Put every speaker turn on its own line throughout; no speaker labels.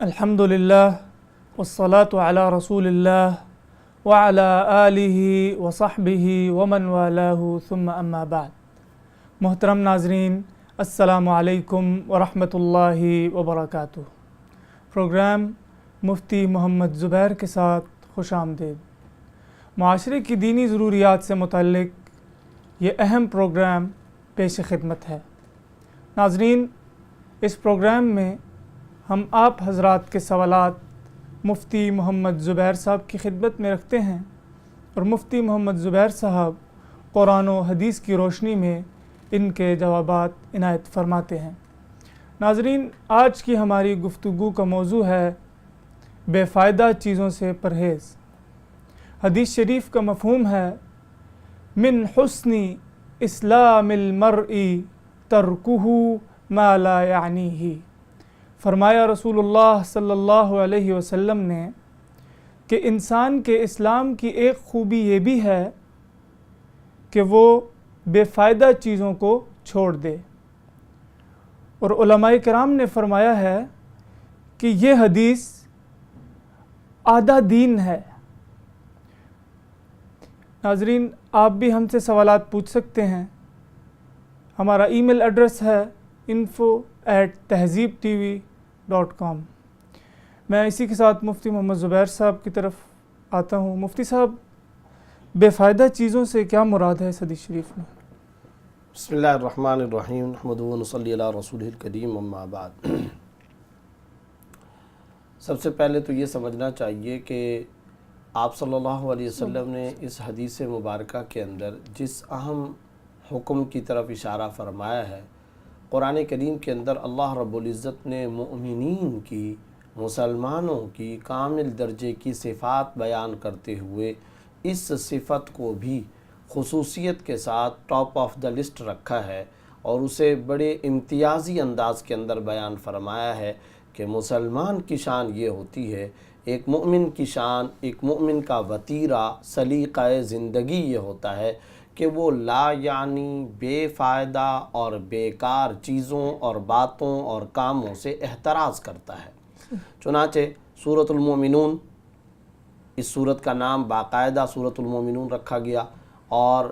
الحمدللہ والصلاة علی رسول اللہ وعلی آلہ وصحبہ ومن والہ ثم اما بعد۔ محترم ناظرین، السلام علیکم ورحمۃ اللہ وبرکاتہ۔ پروگرام مفتی محمد زبیر کے ساتھ خوش آمدید۔ معاشرے کی دینی ضروریات سے متعلق یہ اہم پروگرام پیش خدمت ہے۔ ناظرین، اس پروگرام میں ہم آپ حضرات کے سوالات مفتی محمد زبیر صاحب کی خدمت میں رکھتے ہیں اور مفتی محمد زبیر صاحب قرآن و حدیث کی روشنی میں ان کے جوابات عنایت فرماتے ہیں۔ ناظرین، آج کی ہماری گفتگو کا موضوع ہے بے فائدہ چیزوں سے پرہیز۔ حدیث شریف کا مفہوم ہے من حسن اسلام المرء ترکہ ما لا یعنیہ۔ فرمایا رسول اللہ صلی اللہ علیہ وسلم نے کہ انسان کے اسلام کی ایک خوبی یہ بھی ہے کہ وہ بے فائدہ چیزوں کو چھوڑ دے، اور علماء کرام نے فرمایا ہے کہ یہ حدیث آدھا دین ہے۔ ناظرین، آپ بھی ہم سے سوالات پوچھ سکتے ہیں۔ ہمارا ای میل ایڈریس ہے info@tehzeebtv.com۔ میں اسی کے ساتھ مفتی محمد زبیر صاحب کی طرف آتا ہوں۔ مفتی صاحب، بے فائدہ چیزوں سے کیا مراد ہے اس حدیث شریف میں؟
بسم اللہ الرحمن الرحیم، نحمدہ و نصلی علی رسولہ الکریم، اما بعد۔ سب سے پہلے تو یہ سمجھنا چاہیے کہ آپ صلی اللہ علیہ وسلم نے اس حدیث مبارکہ کے اندر جس اہم حکم کی طرف اشارہ فرمایا ہے، قرآن کریم کے اندر اللہ رب العزت نے مؤمنین کی، مسلمانوں کی کامل درجے کی صفات بیان کرتے ہوئے اس صفت کو بھی خصوصیت کے ساتھ ٹاپ آف دا لسٹ رکھا ہے، اور اسے بڑے امتیازی انداز کے اندر بیان فرمایا ہے کہ مسلمان کی شان یہ ہوتی ہے، ایک مومن کی شان، ایک مومن کا وتیرہ، سلیقہ زندگی یہ ہوتا ہے کہ وہ لا یعنی بے فائدہ اور بیکار چیزوں اور باتوں اور کاموں سے احتراز کرتا ہے۔ چنانچہ سورۃ المومنون، اس سورت کا نام باقاعدہ سورۃ المومنون رکھا گیا، اور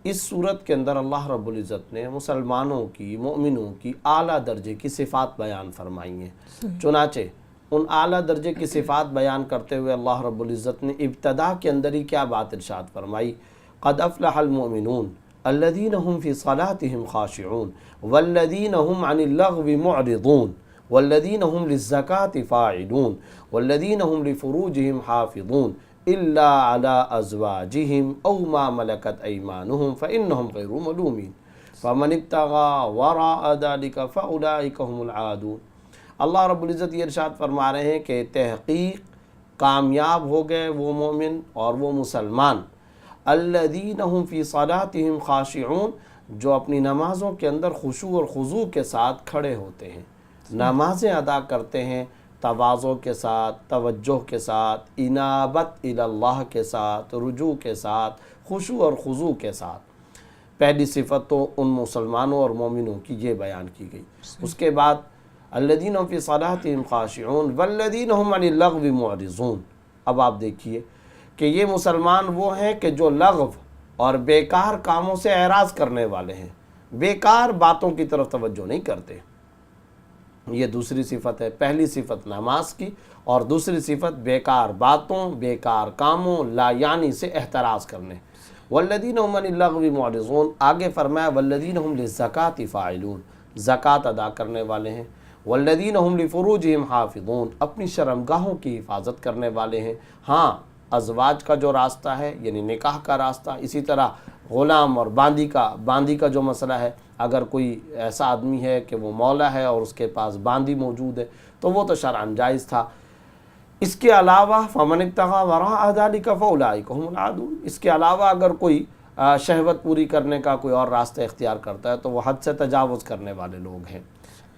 اس سورت کے اندر اللہ رب العزت نے مسلمانوں کی، مومنوں کی اعلیٰ درجے کی صفات بیان فرمائی ہیں۔ چنانچہ ان اعلیٰ درجے کی صفات بیان کرتے ہوئے اللہ رب العزت نے ابتدا کے اندر ہی کیا بات ارشاد فرمائی؟ قد افلح المؤمنون الذین هم فی صلاتهم خاشعون والذین هم عن اللغو معرضون والذین هم للزکاة فاعلون والذین هم لفروجهم حافظون الا على ازواجهم او ما ملکت ایمانهم فانهم غیر ملومین فمن ابتغى وراء ذلك فاولئک هم العادون۔ اللہ رب العزت یہ ارشاد فرما رہے ہیں کہ تحقیق کامیاب ہو گئے وہ مومن اور وہ مسلمان الذین هم فی صلاتهم خاشعون، جو اپنی نمازوں کے اندر خشوع اور خضوع کے ساتھ کھڑے ہوتے ہیں، نمازیں ادا کرتے ہیں تواضع کے ساتھ، توجہ کے ساتھ، انابت الی اللہ کے ساتھ، رجوع کے ساتھ، خشوع اور خضوع کے ساتھ۔ پہلی صفت تو ان مسلمانوں اور مومنوں کی یہ بیان کی گئی۔ اس کے بعد الذین هم فی صلاتهم خاشعون والذین هم عن اللغو معرضون۔ اب آپ دیکھیے کہ یہ مسلمان وہ ہیں کہ جو لغو اور بیکار کاموں سے اعراض کرنے والے ہیں، بیکار باتوں کی طرف توجہ نہیں کرتے۔ یہ دوسری صفت ہے، پہلی صفت نماز کی، اور دوسری صفت بیکار باتوں، بیکار کاموں، لا یعنی سے احتراز کرنے۔ والذین هم عن اللغو معرضون، آگے فرمایا والذین هم للزکاة فاعلون، زکوٰۃ ادا کرنے والے ہیں۔ والذین هم لفروجهم حافظون، اپنی شرمگاہوں کی حفاظت کرنے والے ہیں۔ ہاں، ازواج کا جو راستہ ہے یعنی نکاح کا راستہ، اسی طرح غلام اور باندی کا جو مسئلہ ہے، اگر کوئی ایسا آدمی ہے کہ وہ مولا ہے اور اس کے پاس باندی موجود ہے تو وہ تو شرعاً جائز تھا۔ اس کے علاوہ فمن ابتغى وراء ذلك فاولئک هم العادون، اس کے علاوہ اگر کوئی شہوت پوری کرنے کا کوئی اور راستہ اختیار کرتا ہے تو وہ حد سے تجاوز کرنے والے لوگ ہیں۔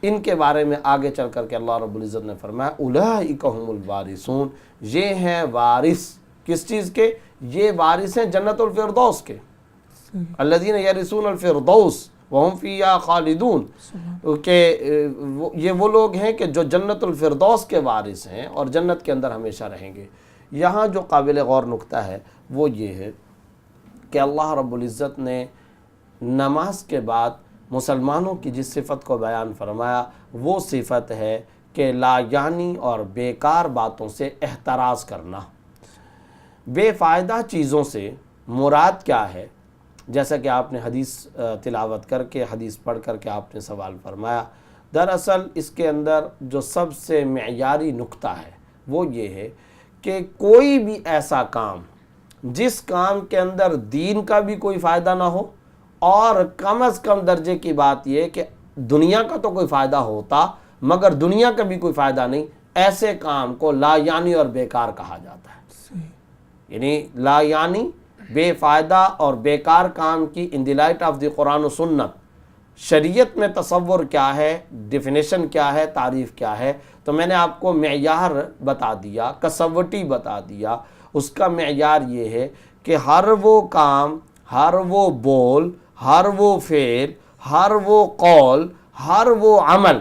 ان کے بارے میں آگے چل کر کے اللہ رب العزت نے فرمایا اولئک هم الوارثون، یہ ہیں وارث کس چیز کے؟ یہ وارث ہیں جنت الفردوس کے۔ الذین یرثون الفردوس، وہم فیہا خالدون، کہ یہ وہ لوگ ہیں کہ جو جنت الفردوس کے وارث ہیں اور جنت کے اندر ہمیشہ رہیں گے۔ یہاں جو قابل غور نکتہ ہے وہ یہ ہے کہ اللہ رب العزت نے نماز کے بعد مسلمانوں کی جس صفت کو بیان فرمایا وہ صفت ہے کہ لا یعنی اور بیکار باتوں سے احتراز کرنا۔ بے فائدہ چیزوں سے مراد کیا ہے؟ جیسا کہ آپ نے حدیث تلاوت کر کے، حدیث پڑھ کر کے آپ نے سوال فرمایا، دراصل اس کے اندر جو سب سے معیاری نکتہ ہے وہ یہ ہے کہ کوئی بھی ایسا کام جس کام کے اندر دین کا بھی کوئی فائدہ نہ ہو، اور کم از کم درجے کی بات یہ کہ دنیا کا تو کوئی فائدہ ہوتا مگر دنیا کا بھی کوئی فائدہ نہیں، ایسے کام کو لا یعنی اور بیکار کہا جاتا ہے۔ یعنی لا یعنی بے فائدہ اور بیکار کام کی ان دی لائٹ آف دی قرآن و سنت شریعت میں تصور کیا ہے، ڈیفینیشن کیا ہے، تعریف کیا ہے، تو میں نے آپ کو معیار بتا دیا، کسوٹی بتا دیا۔ اس کا معیار یہ ہے کہ ہر وہ کام، ہر وہ بول، ہر وہ فعل، ہر وہ قول، ہر وہ عمل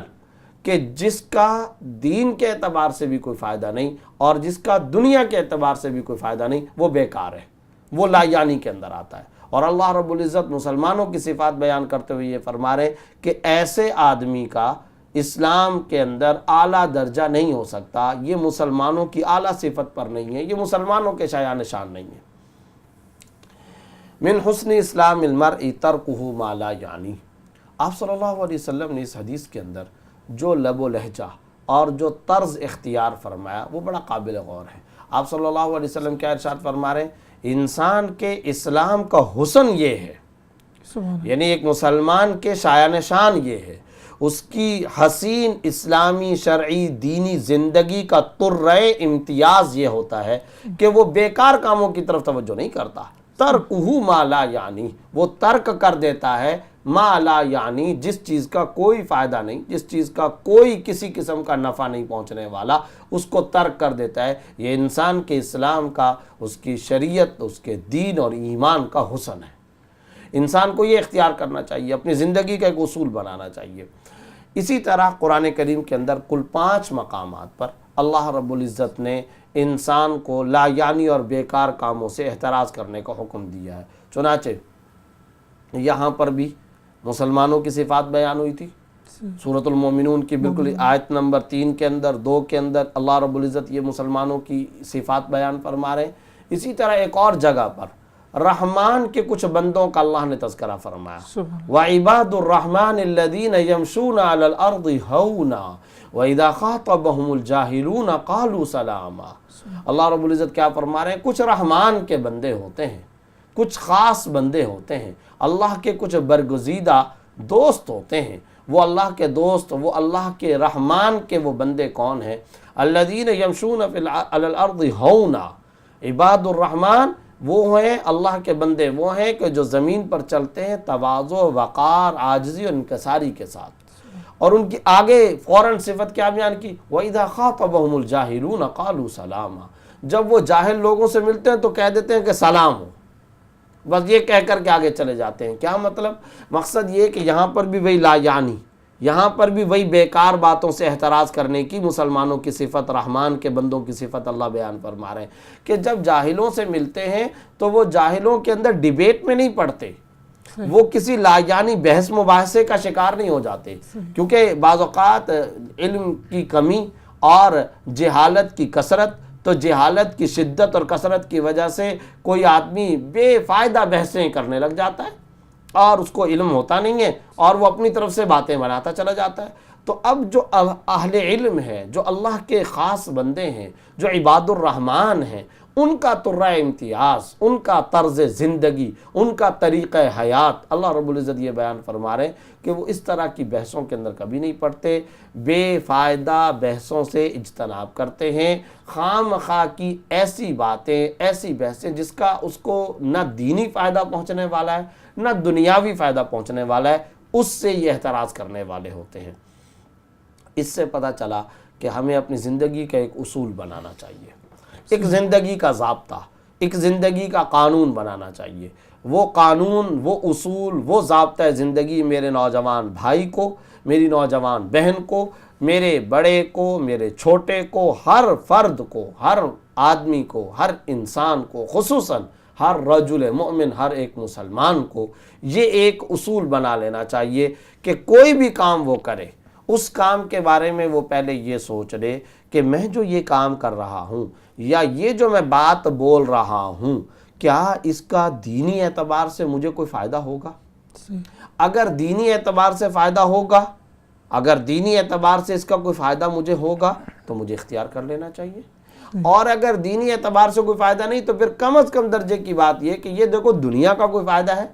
کہ جس کا دین کے اعتبار سے بھی کوئی فائدہ نہیں اور جس کا دنیا کے اعتبار سے بھی کوئی فائدہ نہیں، وہ بیکار ہے، وہ لا یعنی کے اندر آتا ہے۔ اور اللہ رب العزت مسلمانوں کی صفات بیان کرتے ہوئے یہ فرما رہے ہیں کہ ایسے آدمی کا اسلام کے اندر اعلیٰ درجہ نہیں ہو سکتا، یہ مسلمانوں کی اعلیٰ صفت پر نہیں ہے، یہ مسلمانوں کے شایان نشان نہیں ہے۔ من حسن اسلام المرء ترکہ ما لا یعنی، آپ صلی اللہ علیہ وسلم نے اس حدیث کے اندر جو لب و لہجہ اور جو طرز اختیار فرمایا وہ بڑا قابل غور ہے۔ آپ صلی اللہ علیہ وسلم کیا ارشاد فرما رہے ہیں؟ انسان کے اسلام کا حسن یہ ہے، یعنی ایک مسلمان کے شایان شان یہ ہے، اس کی حسین اسلامی شرعی دینی زندگی کا ترے امتیاز یہ ہوتا ہے کہ وہ بیکار کاموں کی طرف توجہ نہیں کرتا۔ ترکہ ما لا یعنی، وہ ترک کر دیتا ہے ما لا یعنی، جس چیز کا کوئی فائدہ نہیں، جس چیز کا کوئی کسی قسم کا نفع نہیں پہنچنے والا، اس کو ترک کر دیتا ہے۔ یہ انسان کے اسلام کا، اس کی شریعت، اس کے دین اور ایمان کا حسن ہے۔ انسان کو یہ اختیار کرنا چاہیے، اپنی زندگی کا ایک اصول بنانا چاہیے۔ اسی طرح قرآن کریم کے اندر کل 5 مقامات پر اللہ رب العزت نے انسان کو لا یعنی اور بیکار کاموں سے احتراز کرنے کا حکم دیا ہے۔ چنانچہ یہاں پر بھی مسلمانوں کی صفات بیان ہوئی تھی، سورۃ المومنون کی بالکل آیت نمبر 3 کے اندر، 2 کے اندر اللہ رب العزت یہ مسلمانوں کی صفات بیان فرما رہے ہیں۔ اسی طرح ایک اور جگہ پر رحمان کے کچھ بندوں کا اللہ نے تذکرہ فرمایا، وَعِبَادُ الرَّحْمَنِ الَّذِينَ يَمْشُونَ عَلَى الْأَرْضِ هَوْنًا وَإِذَا خَاطَبَهُمُ الْجَاهِلُونَ قَالُوا سَلَامًا۔ اللہ رب العزت کیا فرما رہے ہیں؟ کچھ رحمان کے بندے ہوتے ہیں، کچھ خاص بندے ہوتے ہیں، اللہ کے کچھ برگزیدہ دوست ہوتے ہیں۔ وہ اللہ کے دوست، وہ اللہ کے رحمان کے وہ بندے کون ہیں؟ الَّذِينَ يَمْشُونَ عَلَى الْأَرْضِ هَوْنًا، عباد الرحمن وہ ہیں اللہ کے بندے، وہ ہیں کہ جو زمین پر چلتے ہیں تواضع، وقار، عاجزی اور انکساری کے ساتھ۔ اور ان کی آگے فوراً صفت کیا بیان کی؟ وَإِذَا خَاطَبَهُمُ الْجَاهِلُونَ قَالُوا سَلَامًا، جب وہ جاہل لوگوں سے ملتے ہیں تو کہہ دیتے ہیں کہ سلام ہو، بس یہ کہہ کر کے آگے چلے جاتے ہیں۔ کیا مطلب؟ مقصد یہ کہ یہاں پر بھی وہی لا یعنی، یہاں پر بھی وہی بیکار باتوں سے احتراز کرنے کی مسلمانوں کی صفت، رحمان کے بندوں کی صفت اللہ بیان فرما رہے ہیں کہ جب جاہلوں سے ملتے ہیں تو وہ جاہلوں کے اندر ڈیبیٹ میں نہیں پڑتے، وہ کسی لا یعنی بحث مباحثے کا شکار نہیں ہو جاتے، کیونکہ بعض اوقات علم کی کمی اور جہالت کی کثرت، تو جہالت کی شدت اور کثرت کی وجہ سے کوئی آدمی بے فائدہ بحثیں کرنے لگ جاتا ہے اور اس کو علم ہوتا نہیں ہے اور وہ اپنی طرف سے باتیں بناتا چلا جاتا ہے۔ تو اب جو اہل علم ہے، جو اللہ کے خاص بندے ہیں، جو عباد الرحمن ہیں، ان کا ترہ امتیاز، ان کا طرز زندگی، ان کا طریقہ حیات، اللہ رب العزت یہ بیان فرما رہے ہیں کہ وہ اس طرح کی بحثوں کے اندر کبھی نہیں پڑتے، بے فائدہ بحثوں سے اجتناب کرتے ہیں، خام خواہ کی ایسی باتیں، ایسی بحثیں جس کا اس کو نہ دینی فائدہ پہنچنے والا ہے نہ دنیاوی فائدہ پہنچنے والا ہے، اس سے یہ احتراز کرنے والے ہوتے ہیں۔ اس سے پتہ چلا کہ ہمیں اپنی زندگی کا ایک اصول بنانا چاہیے، ایک زندگی کا ضابطہ، ایک زندگی کا قانون بنانا چاہیے۔ وہ قانون، وہ اصول، وہ ضابطۂ زندگی میرے نوجوان بھائی کو، میری نوجوان بہن کو، میرے بڑے کو، میرے چھوٹے کو، ہر فرد کو، ہر آدمی کو، ہر انسان کو، خصوصاً ہر رجل مومن، ہر ایک مسلمان کو یہ ایک اصول بنا لینا چاہیے کہ کوئی بھی کام وہ کرے، اس کام کے بارے میں وہ پہلے یہ سوچ لے کہ میں جو یہ کام کر رہا ہوں یا یہ جو میں بات بول رہا ہوں، کیا اس کا دینی اعتبار سے مجھے کوئی فائدہ ہوگا؟ اگر دینی اعتبار سے فائدہ ہوگا، اگر دینی اعتبار سے اس کا کوئی فائدہ مجھے ہوگا تو مجھے اختیار کر لینا چاہیے، اور اگر دینی اعتبار سے کوئی فائدہ نہیں تو پھر کم از کم درجے کی بات یہ کہ یہ دیکھو دنیا کا کوئی فائدہ ہے،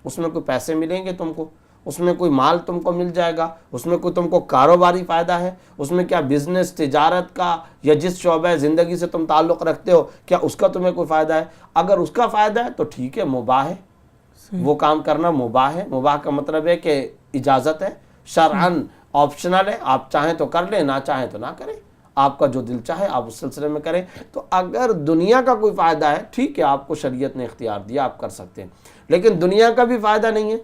اس میں کوئی پیسے ملیں گے تم کو، اس میں کوئی مال تم کو مل جائے گا، اس میں کوئی تم کو کاروباری فائدہ ہے، اس میں کیا بزنس، تجارت کا، یا جس شعبہ زندگی سے تم تعلق رکھتے ہو کیا اس کا تمہیں کوئی فائدہ ہے؟ اگر اس کا فائدہ ہے تو ٹھیک ہے، مباح ہے، وہ کام کرنا مباح ہے۔ مباح کا مطلب ہے کہ اجازت ہے، شرعاً آپشنل ہے، آپ چاہیں تو کر لیں، نہ چاہیں تو نہ کریں، آپ کا جو دل چاہے آپ اس سلسلے میں کریں۔ تو اگر دنیا کا کوئی فائدہ ہے ٹھیک ہے، آپ کو شریعت نے اختیار دیا، آپ کر سکتے ہیں، لیکن دنیا کا بھی فائدہ نہیں ہے،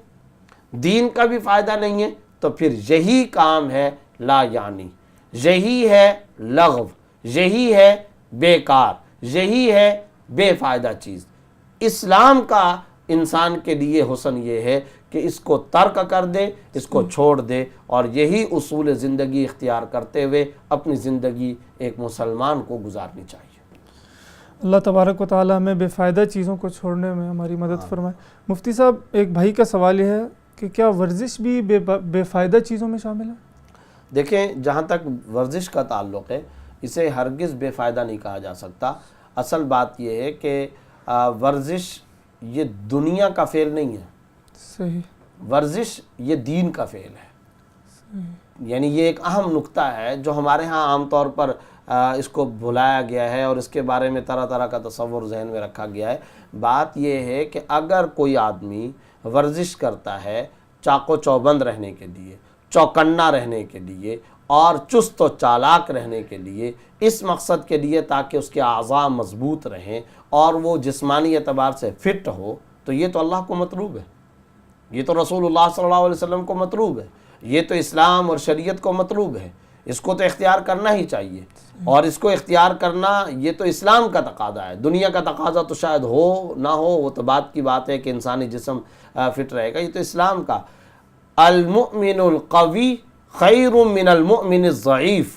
دین کا بھی فائدہ نہیں ہے، تو پھر یہی کام ہے لا یعنی، یہی ہے لغو، یہی ہے بیکار، یہی ہے بے فائدہ چیز۔ اسلام کا انسان کے لیے حسن یہ ہے کہ اس کو ترک کر دے، اس کو چھوڑ دے، اور یہی اصول زندگی اختیار کرتے ہوئے اپنی زندگی ایک مسلمان کو گزارنی چاہیے۔
اللہ تبارک و تعالیٰ ہمیں بے فائدہ چیزوں کو چھوڑنے میں ہماری مدد فرمائے۔ مفتی صاحب، ایک بھائی کا سوال یہ ہے کہ کیا ورزش بھی بے فائدہ چیزوں میں شامل ہے؟
دیکھیں، جہاں تک ورزش کا تعلق ہے اسے ہرگز بے فائدہ نہیں کہا جا سکتا۔ اصل بات یہ ہے کہ ورزش یہ دنیا کا فعل نہیں ہے،
صحیح،
ورزش یہ دین کا فعل ہے۔ یعنی یہ ایک اہم نقطہ ہے جو ہمارے ہاں عام طور پر اس کو بھلایا گیا ہے اور اس کے بارے میں طرح طرح کا تصور ذہن میں رکھا گیا ہے۔ بات یہ ہے کہ اگر کوئی آدمی ورزش کرتا ہے چاق و چوبند رہنے کے لیے، چوکنا رہنے کے لیے، اور چست و چالاک رہنے کے لیے، اس مقصد کے لیے تاکہ اس کے اعضاء مضبوط رہیں اور وہ جسمانی اعتبار سے فٹ ہو، تو یہ تو اللہ کو مطلوب ہے، یہ تو رسول اللہ صلی اللہ علیہ وسلم کو مطلوب ہے، یہ تو اسلام اور شریعت کو مطلوب ہے، اس کو تو اختیار کرنا ہی چاہیے، اور اس کو اختیار کرنا یہ تو اسلام کا تقاضا ہے۔ دنیا کا تقاضا تو شاید ہو نہ ہو، وہ تو بات کی بات ہے کہ انسانی جسم فٹ رہے گا، یہ تو اسلام کا۔ المؤمن القوی خیر من المؤمن الضعیف،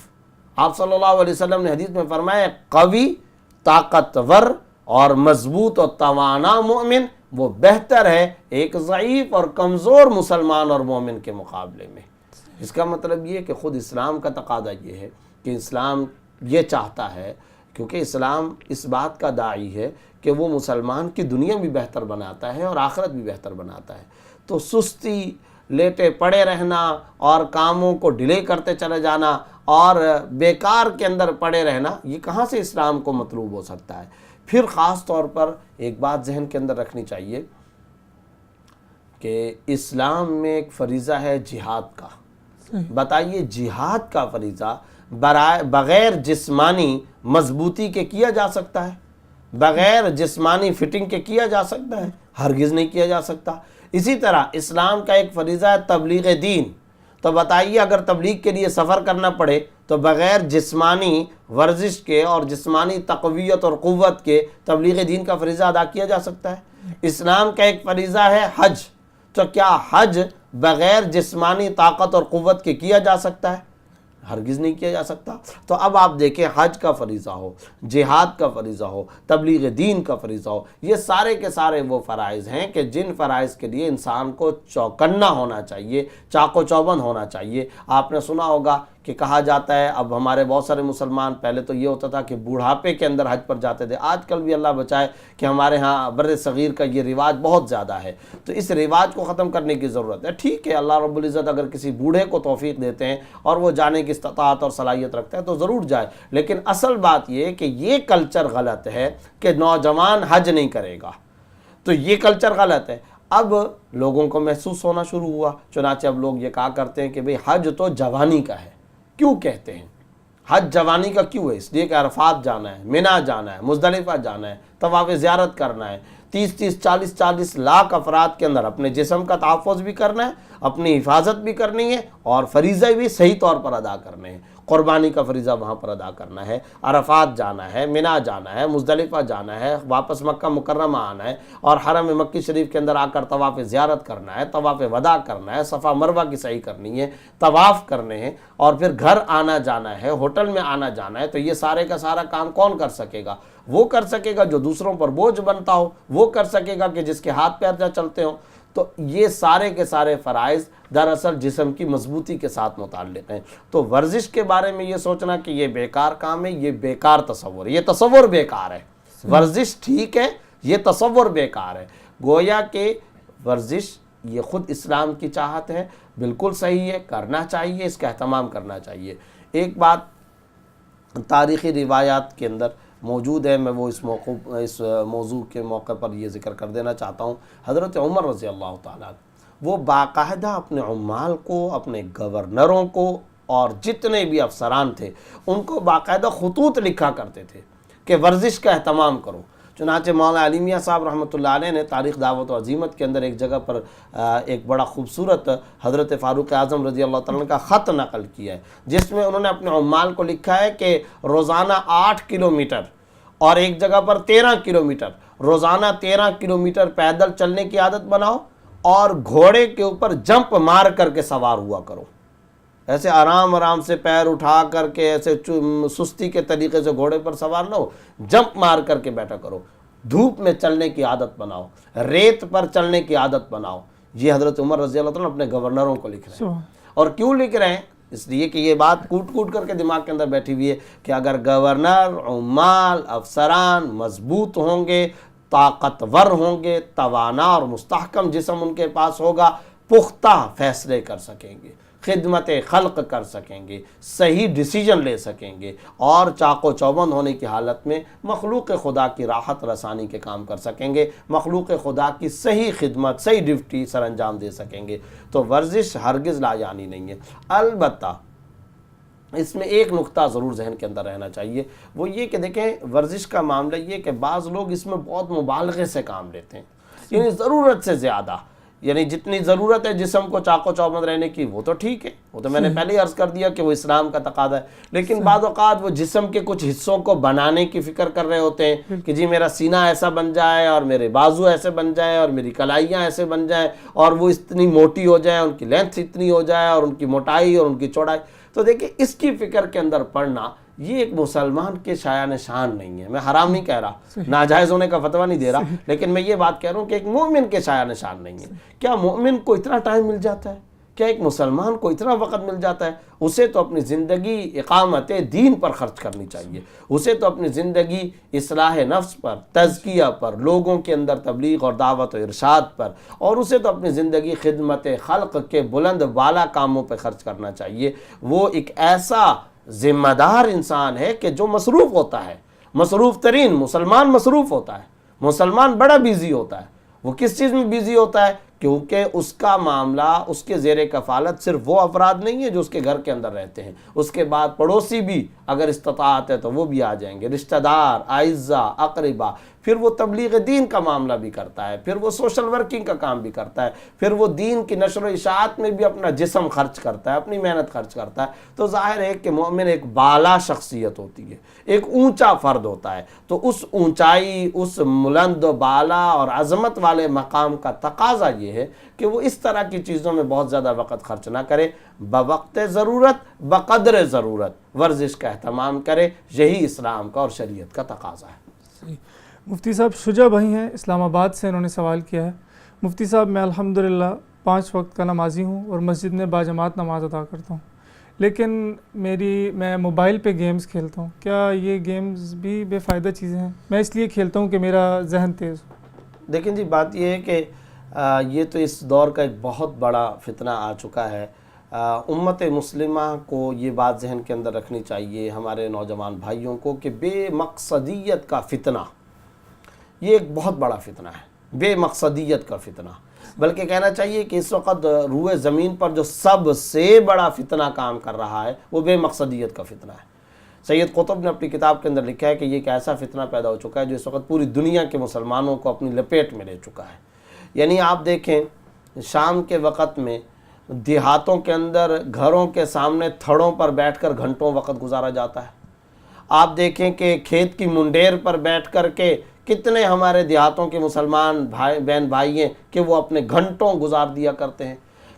آپ صلی اللہ علیہ وسلم نے حدیث میں فرمایا قوی، طاقتور اور مضبوط و توانا مومن وہ بہتر ہے ایک ضعیف اور کمزور مسلمان اور مومن کے مقابلے میں۔ اس کا مطلب یہ کہ خود اسلام کا تقاضا یہ ہے کہ اسلام یہ چاہتا ہے، کیونکہ اسلام اس بات کا داعی ہے کہ وہ مسلمان کی دنیا بھی بہتر بناتا ہے اور آخرت بھی بہتر بناتا ہے۔ تو سستی، لیٹے پڑے رہنا اور کاموں کو ڈیلے کرتے چلے جانا اور بیکار کے اندر پڑے رہنا، یہ کہاں سے اسلام کو مطلوب ہو سکتا ہے؟ پھر خاص طور پر ایک بات ذہن کے اندر رکھنی چاہیے کہ اسلام میں ایک فریضہ ہے جہاد کا۔ بتائیے، جہاد کا فریضہ بغیر جسمانی مضبوطی کے کیا جا سکتا ہے؟ بغیر جسمانی فٹنگ کے کیا جا سکتا ہے؟ ہرگز نہیں کیا جا سکتا۔ اسی طرح اسلام کا ایک فریضہ ہے تبلیغ دین، تو بتائیے اگر تبلیغ کے لیے سفر کرنا پڑے تو بغیر جسمانی ورزش کے اور جسمانی تقویت اور قوت کے تبلیغ دین کا فریضہ ادا کیا جا سکتا ہے؟ اسلام کا ایک فریضہ ہے حج، تو کیا حج بغیر جسمانی طاقت اور قوت کے کیا جا سکتا ہے؟ ہرگز نہیں کیا جا سکتا۔ تو اب آپ دیکھیں، حج کا فریضہ ہو، جہاد کا فریضہ ہو، تبلیغ دین کا فریضہ ہو، یہ سارے کے سارے وہ فرائض ہیں کہ جن فرائض کے لیے انسان کو چوکنا ہونا چاہیے، چاق و چوبند ہونا چاہیے۔ آپ نے سنا ہوگا کہ کہا جاتا ہے، اب ہمارے بہت سارے مسلمان، پہلے تو یہ ہوتا تھا کہ بوڑھاپے کے اندر حج پر جاتے تھے، آج کل بھی اللہ بچائے کہ ہمارے ہاں بر صغیر کا یہ رواج بہت زیادہ ہے، تو اس رواج کو ختم کرنے کی ضرورت ہے۔ ٹھیک ہے، اللہ رب العزت اگر کسی بوڑھے کو توفیق دیتے ہیں اور وہ جانے کی استطاعت اور صلاحیت رکھتا ہے تو ضرور جائے، لیکن اصل بات یہ ہے کہ یہ کلچر غلط ہے کہ نوجوان حج نہیں کرے گا، تو یہ کلچر غلط ہے۔ اب لوگوں کو محسوس ہونا شروع ہوا، چنانچہ اب لوگ یہ کہا کرتے ہیں کہ بھئی حج تو جوانی کا ہے۔ کیوں کہتے ہیں حج جوانی کا؟ کیوں ہے؟ اس لیے کہ عرفات جانا ہے، منی جانا ہے، مزدلفہ جانا ہے، طواف زیارت کرنا ہے، 30-30 40-40 لاکھ افراد کے اندر اپنے جسم کا تحفظ بھی کرنا ہے، اپنی حفاظت بھی کرنی ہے، اور فریضہ بھی صحیح طور پر ادا کرنے ہیں۔ قربانی کا فریضہ وہاں پر ادا کرنا ہے، عرفات جانا ہے، منا جانا ہے، مزدلفہ جانا ہے، واپس مکہ مکرمہ آنا ہے، اور حرم مکی شریف کے اندر آ کر طواف زیارت کرنا ہے، طواف وداع کرنا ہے، صفا مروہ کی سعی کرنی ہے، طواف کرنے ہیں، اور پھر گھر آنا جانا ہے، ہوٹل میں آنا جانا ہے۔ تو یہ سارے کا سارا کام کون کر سکے گا؟ وہ کر سکے گا جو دوسروں پر بوجھ بنتا ہو، وہ کر سکے گا کہ جس کے ہاتھ پیر نہ چلتے ہوں۔ تو یہ سارے کے سارے فرائض دراصل جسم کی مضبوطی کے ساتھ متعلق ہیں۔ تو ورزش کے بارے میں یہ سوچنا کہ یہ بیکار کام ہے، یہ بیکار تصور ہے، یہ تصور بیکار ہے۔ ورزش ٹھیک ہے، یہ تصور بیکار ہے۔ گویا کہ ورزش یہ خود اسلام کی چاہت ہے، بالکل صحیح ہے، کرنا چاہیے، اس کا اہتمام کرنا چاہیے۔ ایک بات تاریخی روایات کے اندر موجود ہے، میں وہ اس موضوع کے موقع پر یہ ذکر کر دینا چاہتا ہوں۔ حضرت عمر رضی اللہ تعالیٰ وہ باقاعدہ اپنے عمال کو، اپنے گورنروں کو، اور جتنے بھی افسران تھے ان کو باقاعدہ خطوط لکھا کرتے تھے کہ ورزش کا اہتمام کرو۔ چنانچہ مولانا علی میاں صاحب رحمۃ اللہ علیہ نے تاریخ دعوت و عزیمت کے اندر ایک جگہ پر ایک بڑا خوبصورت حضرت فاروق اعظم رضی اللہ تعالیٰ کا خط نقل کیا ہے، جس میں انہوں نے اپنے عمال کو لکھا ہے کہ روزانہ 8 کلومیٹر اور ایک جگہ پر 13 کلومیٹر، روزانہ 13 کلومیٹر پیدل چلنے کی عادت بناؤ، اور گھوڑے کے اوپر جمپ مار کر کے سوار ہوا کرو۔ ایسے آرام آرام سے پیر اٹھا کر کے ایسے سستی کے طریقے سے گھوڑے پر سوار نہ ہو، جمپ مار کر کے بیٹھا کرو۔ دھوپ میں چلنے کی عادت بناؤ، ریت پر چلنے کی عادت بناؤ۔ یہ حضرت عمر رضی اللہ عنہ اپنے گورنروں کو لکھ رہے ہیں۔ اور کیوں لکھ رہے ہیں؟ اس لیے کہ یہ بات کوٹ کوٹ کر کے دماغ کے اندر بیٹھی ہوئی ہے کہ اگر گورنر، عمال، افسران مضبوط ہوں گے، طاقتور ہوں گے، توانا اور مستحکم جسم ان کے پاس ہوگا، پختہ فیصلے کر سکیں گے، خدمت خلق کر سکیں گے، صحیح ڈیسیجن لے سکیں گے، اور چاق و چوبند ہونے کی حالت میں مخلوق خدا کی راحت رسانی کے کام کر سکیں گے، مخلوق خدا کی صحیح خدمت، صحیح ڈیوٹی سر انجام دے سکیں گے۔ تو ورزش ہرگز لاجانی نہیں ہے۔ البتہ اس میں ایک نقطہ ضرور ذہن کے اندر رہنا چاہیے، وہ یہ کہ دیکھیں ورزش کا معاملہ یہ کہ بعض لوگ اس میں بہت مبالغے سے کام لیتے ہیں، یعنی ضرورت سے زیادہ، یعنی جتنی ضرورت ہے جسم کو چاق و چوبند رہنے کی وہ تو ٹھیک ہے، وہ تو میں نے پہلے ہی عرض کر دیا کہ وہ اسلام کا تقاضا ہے، لیکن بعض اوقات وہ جسم کے کچھ حصوں کو بنانے کی فکر کر رہے ہوتے ہیں کہ جی میرا سینہ ایسا بن جائے، اور میرے بازو ایسے بن جائیں، اور میری کلائیاں ایسے بن جائیں، اور وہ اتنی موٹی ہو جائیں، ان کی لینتھ اتنی ہو جائے، اور ان کی موٹائی اور ان کی چوڑائی۔ تو دیکھیں اس کی فکر کے اندر پڑنا یہ ایک مسلمان کے شایان شان نہیں ہے۔ میں حرام نہیں کہہ رہا، ناجائز ہونے کا فتویٰ نہیں دے رہا، لیکن میں یہ بات کہہ رہا ہوں کہ ایک مومن کے شایان شان نہیں ہے۔ کیا مومن کو اتنا ٹائم مل جاتا ہے؟ کیا ایک مسلمان کو اتنا وقت مل جاتا ہے؟ اسے تو اپنی زندگی اقامت دین پر خرچ کرنی چاہیے، اسے تو اپنی زندگی اصلاح نفس پر، تزکیہ پر، لوگوں کے اندر تبلیغ اور دعوت و ارشاد پر، اور اسے تو اپنی زندگی خدمت خلق کے بلند بالا کاموں پہ خرچ کرنا چاہیے۔ وہ ایک ایسا ذمہ دار انسان ہے کہ جو مصروف ہوتا ہے، مصروف ترین مسلمان مصروف ہوتا ہے، مسلمان بڑا بیزی ہوتا ہے۔ وہ کس چیز میں بیزی ہوتا ہے؟ کیونکہ اس کا معاملہ، اس کے زیر کفالت صرف وہ افراد نہیں ہیں جو اس کے گھر کے اندر رہتے ہیں، اس کے بعد پڑوسی بھی اگر استطاعت ہے تو وہ بھی آ جائیں گے، رشتہ دار، اعزاء، اقربا، پھر وہ تبلیغ دین کا معاملہ بھی کرتا ہے، پھر وہ سوشل ورکنگ کا کام بھی کرتا ہے، پھر وہ دین کی نشر و اشاعت میں بھی اپنا جسم خرچ کرتا ہے، اپنی محنت خرچ کرتا ہے۔ تو ظاہر ہے کہ مومن ایک بالا شخصیت ہوتی ہے، ایک اونچا فرد ہوتا ہے۔ تو اس اونچائی، اس بلند و بالا اور عظمت والے مقام کا تقاضا یہ ہے کہ وہ اس طرح کی چیزوں میں بہت زیادہ وقت خرچ نہ کرے، بوقت ضرورت، بقدر ضرورت ورزش کا اہتمام کرے۔ یہی اسلام کا اور شریعت کا تقاضا ہے۔
مفتی صاحب شجاع بھائی ہیں اسلام آباد سے، انہوں نے سوال کیا ہے، مفتی صاحب میں الحمدللہ 5 وقت کا نمازی ہوں اور مسجد میں باجماعت نماز ادا کرتا ہوں، لیکن میں موبائل پہ گیمز کھیلتا ہوں، کیا یہ گیمز بھی بے فائدہ چیزیں ہیں؟ میں اس لیے کھیلتا ہوں کہ میرا ذہن تیز ہو۔
دیکھیں جی، بات یہ ہے کہ یہ تو اس دور کا ایک بہت بڑا فتنہ آ چکا ہے۔ امت مسلمہ کو یہ بات ذہن کے اندر رکھنی چاہیے، ہمارے نوجوان بھائیوں کو، کہ بے مقصدیت کا فتنہ یہ ایک بہت بڑا فتنہ ہے، بے مقصدیت کا فتنہ، بلکہ کہنا چاہیے کہ اس وقت روئے زمین پر جو سب سے بڑا فتنہ کام کر رہا ہے وہ بے مقصدیت کا فتنہ ہے۔ سید قطب نے اپنی کتاب کے اندر لکھا ہے کہ یہ ایک ایسا فتنہ پیدا ہو چکا ہے جو اس وقت پوری دنیا کے مسلمانوں کو اپنی لپیٹ میں لے چکا ہے۔ یعنی آپ دیکھیں شام کے وقت میں دیہاتوں کے اندر گھروں کے سامنے تھڑوں پر بیٹھ کر گھنٹوں وقت گزارا جاتا ہے۔ آپ دیکھیں کہ کھیت کی منڈیر پر بیٹھ کر کے کتنے ہمارے دیہاتوں کے مسلمان بھائی ہیں کہ وہ اپنے گھنٹوں گزار دیا کرتے ہیں۔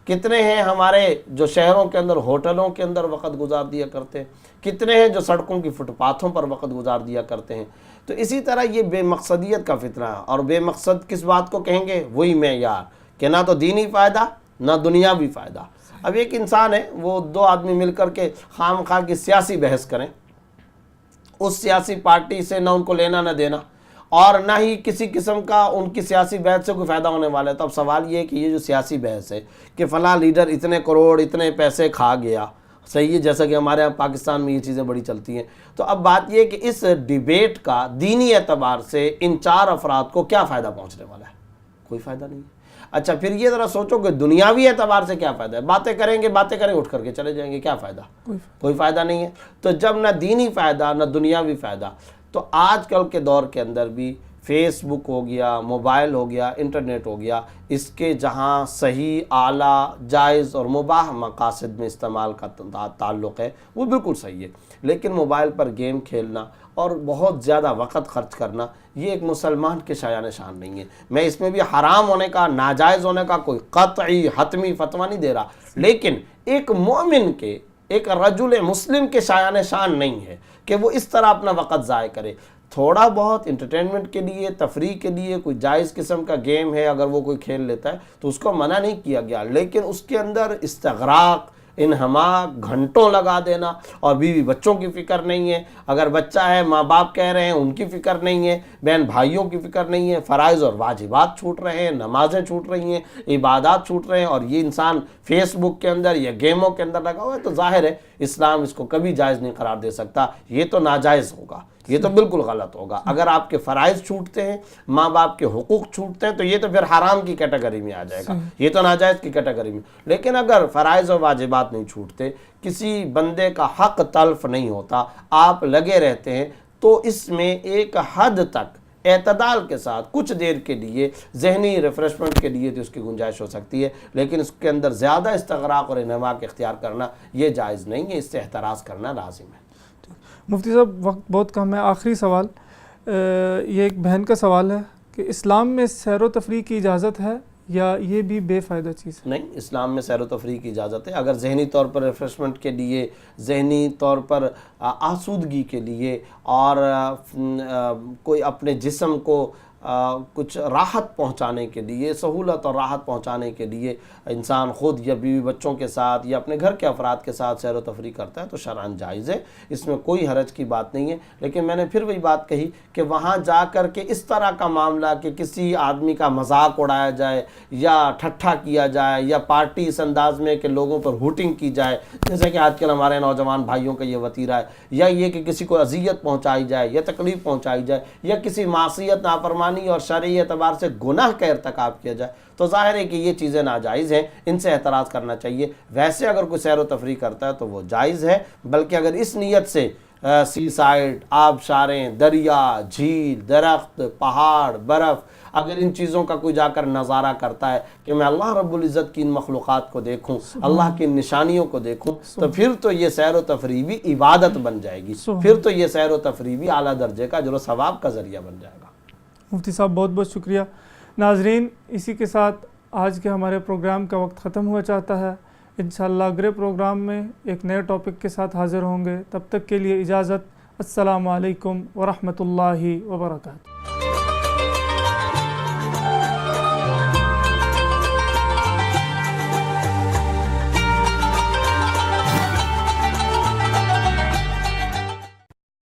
کتنے ہیں ہمارے جو شہروں کے اندر ہوٹلوں کے اندر وقت گزار دیا کرتے ہیں، کتنے ہیں جو سڑکوں کی فٹ پاتھوں پر وقت گزار دیا کرتے ہیں۔ تو اسی طرح یہ بے مقصدیت کا فتنہ ہے، اور بے مقصد کس بات کو کہیں گے؟ وہی معیار کہ نہ تو دینی فائدہ نہ دنیاوی فائدہ۔ اب ایک انسان ہے، وہ دو آدمی مل کر کے خام خواہ کی سیاسی بحث کریں، اس سیاسی پارٹی سے نہ ان کو لینا نہ دینا، اور نہ ہی کسی قسم کا ان کی سیاسی بحث سے کوئی فائدہ ہونے والا ہے۔ تو اب سوال یہ ہے کہ یہ جو سیاسی بحث ہے کہ فلاں لیڈر اتنے کروڑ اتنے پیسے کھا گیا، صحیح ہے، جیسا کہ ہمارے یہاں پاکستان میں یہ چیزیں بڑی چلتی ہیں، تو اب بات یہ ہے کہ اس ڈیبیٹ کا دینی اعتبار سے ان چار افراد کو کیا فائدہ پہنچنے والا ہے؟ کوئی فائدہ نہیں ہے۔ اچھا پھر یہ ذرا سوچو کہ دنیاوی اعتبار سے کیا فائدہ ہے؟ باتیں کریں گے اٹھ کر کے چلے جائیں گے، کیا فائدہ؟ کوئی فائدہ نہیں ہے۔ تو جب نہ دینی فائدہ نہ دنیاوی فائدہ، تو آج کل کے دور کے اندر بھی فیس بک ہو گیا، موبائل ہو گیا، انٹرنیٹ ہو گیا، اس کے جہاں صحیح، اعلیٰ، جائز اور مباح مقاصد میں استعمال کا تعلق ہے وہ بالکل صحیح ہے، لیکن موبائل پر گیم کھیلنا اور بہت زیادہ وقت خرچ کرنا یہ ایک مسلمان کے شایان شان نہیں ہے۔ میں اس میں بھی حرام ہونے کا، ناجائز ہونے کا کوئی قطعی حتمی فتویٰ نہیں دے رہا، لیکن ایک مومن کے، ایک رجل مسلم کے شایان شان نہیں ہے کہ وہ اس طرح اپنا وقت ضائع کرے۔ تھوڑا بہت انٹرٹینمنٹ کے لیے، تفریح کے لیے کوئی جائز قسم کا گیم ہے، اگر وہ کوئی کھیل لیتا ہے تو اس کو منع نہیں کیا گیا، لیکن اس کے اندر استغراق، انہماک، گھنٹوں لگا دینا، اور بیوی بچوں کی فکر نہیں ہے، اگر بچہ ہے ماں باپ کہہ رہے ہیں ان کی فکر نہیں ہے، بہن بھائیوں کی فکر نہیں ہے، فرائض اور واجبات چھوٹ رہے ہیں، نمازیں چھوٹ رہی ہیں، عبادات چھوٹ رہے ہیں، اور یہ انسان فیس بک کے اندر یا گیموں کے اندر لگا ہوا ہے، تو ظاہر ہے اسلام اس کو کبھی جائز نہیں قرار دے سکتا، یہ تو ناجائز ہوگا، یہ تو بالکل غلط ہوگا۔ اگر آپ کے فرائض چھوٹتے ہیں، ماں باپ کے حقوق چھوٹتے ہیں، تو یہ تو پھر حرام کی کیٹیگری میں آ جائے گا، یہ تو ناجائز کی کیٹیگری میں۔ لیکن اگر فرائض اور واجبات نہیں چھوٹتے، کسی بندے کا حق تلف نہیں ہوتا، آپ لگے رہتے ہیں، تو اس میں ایک حد تک اعتدال کے ساتھ کچھ دیر کے لیے ذہنی ریفریشمنٹ کے لیے تو اس کی گنجائش ہو سکتی ہے، لیکن اس کے اندر زیادہ استغراق اور انہماک اختیار کرنا یہ جائز نہیں ہے، اس سے احتراز کرنا لازم ہے۔
مفتی صاحب وقت بہت کم ہے، آخری سوال، یہ ایک بہن کا سوال ہے کہ اسلام میں سیر و تفریح کی اجازت ہے یا یہ بھی بے فائدہ چیز ہے؟
نہیں، اسلام میں سیر و تفریح کی اجازت ہے، اگر ذہنی طور پر ریفریشمنٹ کے لیے، ذہنی طور پر آسودگی کے لیے، اور کوئی اپنے جسم کو کچھ راحت پہنچانے کے لیے، سہولت اور راحت پہنچانے کے لیے انسان خود یا بیوی بچوں کے ساتھ یا اپنے گھر کے افراد کے ساتھ سیر و تفریح کرتا ہے تو شرعاً جائز ہے، اس میں کوئی حرج کی بات نہیں ہے۔ لیکن میں نے پھر وہی بات کہی کہ وہاں جا کر کے اس طرح کا معاملہ کہ کسی آدمی کا مذاق اڑایا جائے یا ٹھٹھا کیا جائے یا پارٹی اس انداز میں کہ لوگوں پر ہوٹنگ کی جائے، جیسے کہ آج کل ہمارے نوجوان بھائیوں کا یہ وتیرہ ہے، یا یہ کہ کسی کو اذیت پہنچائی جائے یا تکلیف پہنچائی جائے یا کسی معصیت، نافرمانی اور شرعی اعتبار سے گناہ کا ارتکاب کیا جائے، تو ظاہر ہے کہ یہ چیزیں ناجائز ہیں، ان سے احتراز کرنا چاہیے۔ ویسے اگر کوئی سیر و تفریح کرتا ہے تو وہ جائز ہے، بلکہ اگر اس نیت سے سی سائڈ، آبشاریں، دریا، جھیل، درخت، پہاڑ، برف، اگر ان چیزوں کا کوئی جا کر نظارہ کرتا ہے کہ میں اللہ رب العزت کی ان مخلوقات کو دیکھوں، اللہ کی نشانیوں کو دیکھوں، تو پھر تو یہ سیر و تفریح بھی عبادت بن جائے گی، پھر تو یہ سیر و تفریح بھی اعلیٰ درجے کا اجر و ثواب کا ذریعہ بن جائے گا۔
مفتی صاحب بہت بہت شکریہ۔ ناظرین، اسی کے ساتھ آج کے ہمارے پروگرام کا وقت ختم ہوا چاہتا ہے۔ انشاءاللہ اگلے پروگرام میں ایک نئے ٹاپک کے ساتھ حاضر ہوں گے، تب تک کے لیے اجازت۔ السلام علیکم ورحمۃ اللہ وبرکاتہ۔